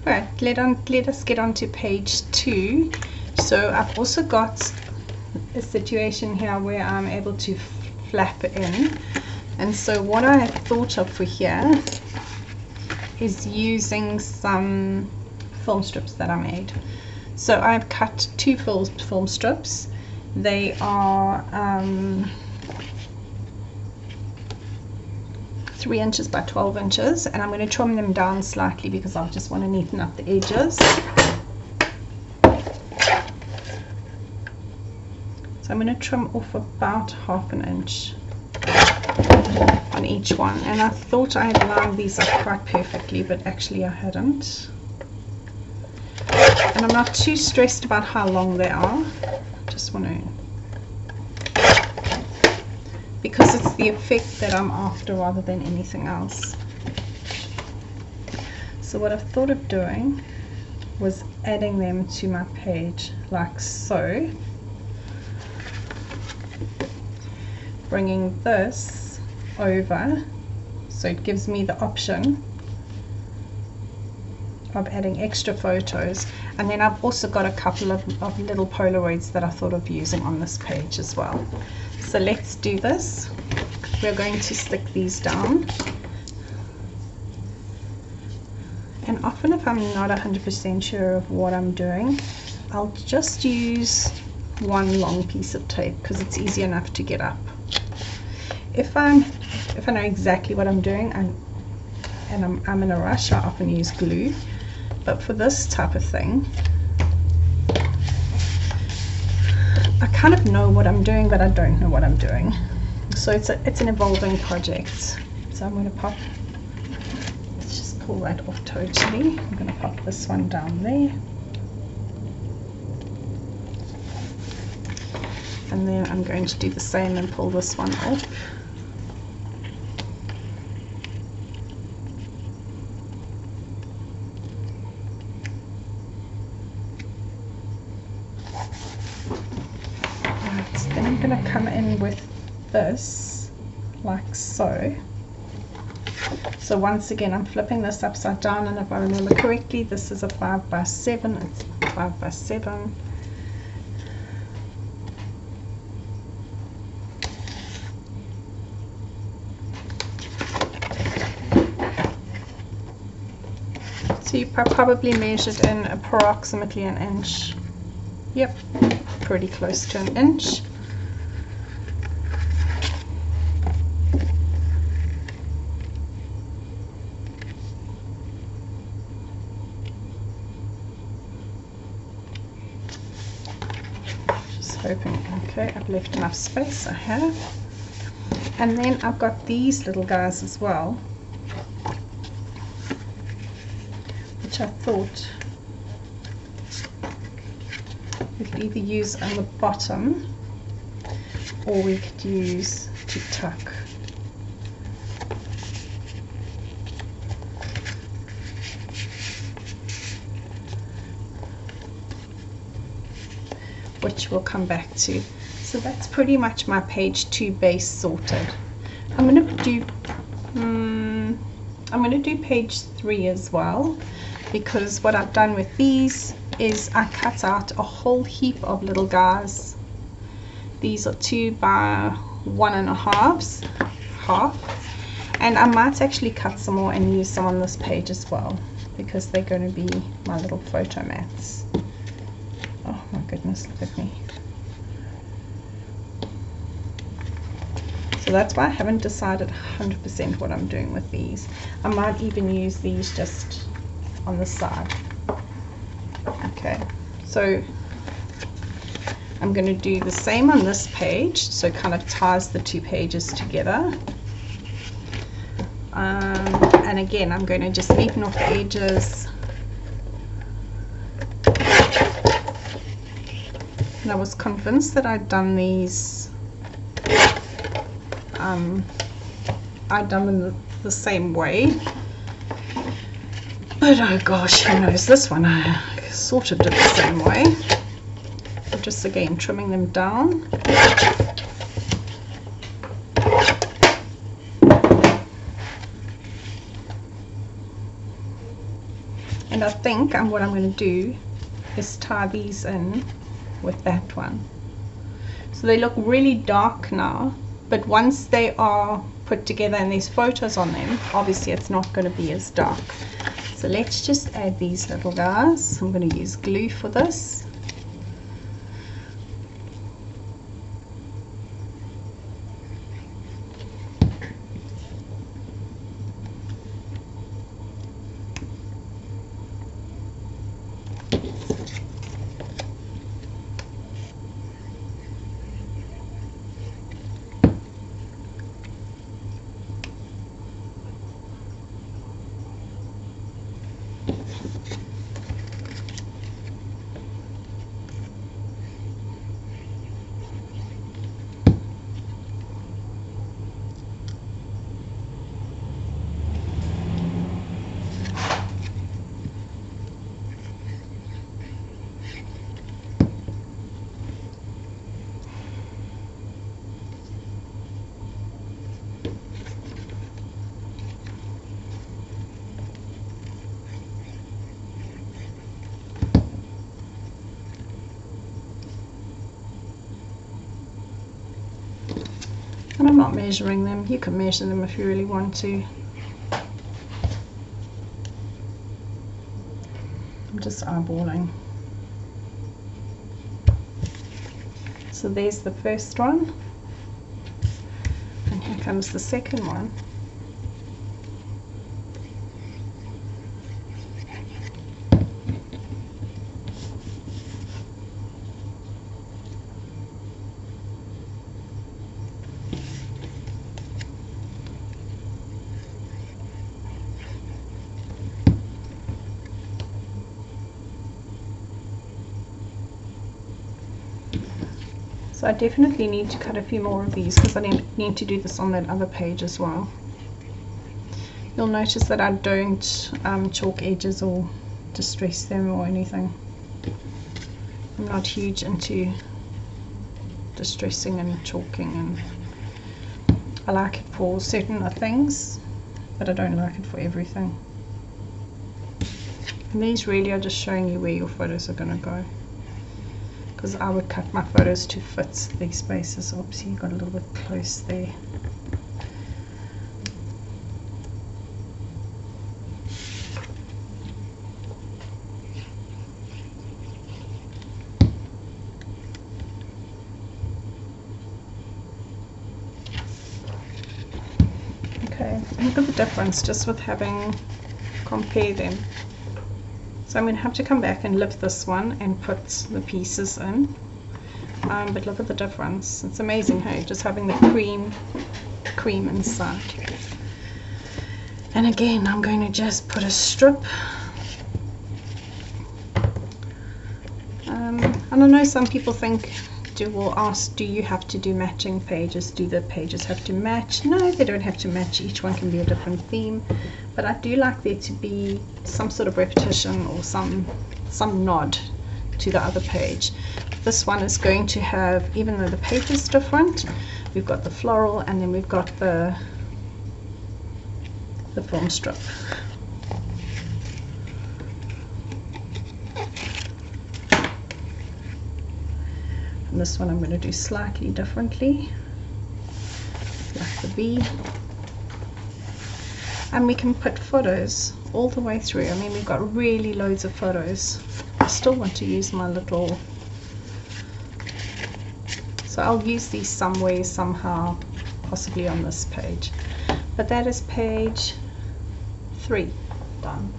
Right, let us get on to page 2. So I've also got a situation here where I'm able to flap in, and so what I thought of for here is using some film strips that I made. So I've cut 2 film strips. They are 3 inches by 12 inches, and I'm going to trim them down slightly because I just want to neaten up the edges. So I'm going to trim off about 1/2 inch on each one, and I thought I had lined these up quite perfectly, but actually I hadn't. And I'm not too stressed about how long they are. Just want to, because it's the effect that I'm after rather than anything else. So what I've thought of doing was adding them to my page like so, bringing this over so it gives me the option of adding extra photos, and then I've also got a couple of little Polaroids that I thought of using on this page as well. So let's do this. We're going to stick these down, and often if I'm not 100% sure of what I'm doing, I'll just use one long piece of tape because it's easy enough to get up. If I know exactly what I'm doing and I'm in a rush, I often use glue, but for this type of thing I kind of know what I'm doing, but I don't know what I'm doing. So it's an evolving project. So I'm going to pop, let's just pull that off totally. I'm going to pop this one down there, and then I'm going to do the same and pull this one off. Then I'm going to come in with this like so. So once again I'm flipping this upside down, and if I remember correctly, this is a 5 by 7. It's 5 by 7. So you probably measured in approximately 1 inch. Yep, pretty close to 1 inch. Just hoping, okay, I've left enough space, I have. And then I've got these little guys as well, which I thought we could either use on the bottom or we could use to tuck. Which we'll come back to. So that's pretty much my page 2 base sorted. I'm going to do page 3 as well, because what I've done with these is I cut out a whole heap of little guys. These are 2 by 1.5, and I might actually cut some more and use some on this page as well, because they're going to be my little photo mats. Oh my goodness, look at me. So that's why I haven't decided 100% what I'm doing with these. I might even use these just on the side. Okay, so I'm going to do the same on this page, so it kind of ties the 2 pages together. And again, I'm going to just neaten off the edges. And I was convinced that I'd done these, I'd done them the same way, but oh gosh, who knows, this one I sort of did the same way. I'm just again trimming them down. And I think what I'm going to do is tie these in with that one. So they look really dark now, but once they are put together and there's photos on them, obviously it's not going to be as dark. So let's just add these little guys. I'm going to use glue for this. And I'm not measuring them. You can measure them if you really want to. I'm just eyeballing. So there's the first one. And here comes the second one. So I definitely need to cut a few more of these because I need to do this on that other page as well. You'll notice that I don't chalk edges or distress them or anything. I'm not huge into distressing and chalking, and I like it for certain things, but I don't like it for everything. And these really are just showing you where your photos are going to go, because I would cut my photos to fit these spaces. Oops, you got a little bit close there. Okay, look at the difference just with having compare them. So I'm going to have to come back and lift this one and put the pieces in. But look at the difference. It's amazing, hey, just having the cream inside. And again, I'm going to just put a strip. And I know some people will ask, do you have to do matching pages? Do the pages have to match? No, they don't have to match. Each one can be a different theme. But I do like there to be some sort of repetition or some nod to the other page. This one is going to have, even though the page is different, we've got the floral and then we've got the film strip. And this one I'm going to do slightly differently, like the bee. And we can put photos all the way through. I mean, we've got really loads of photos. I still want to use my little, so I'll use these somewhere, somehow, possibly on this page. But that is page 3 done.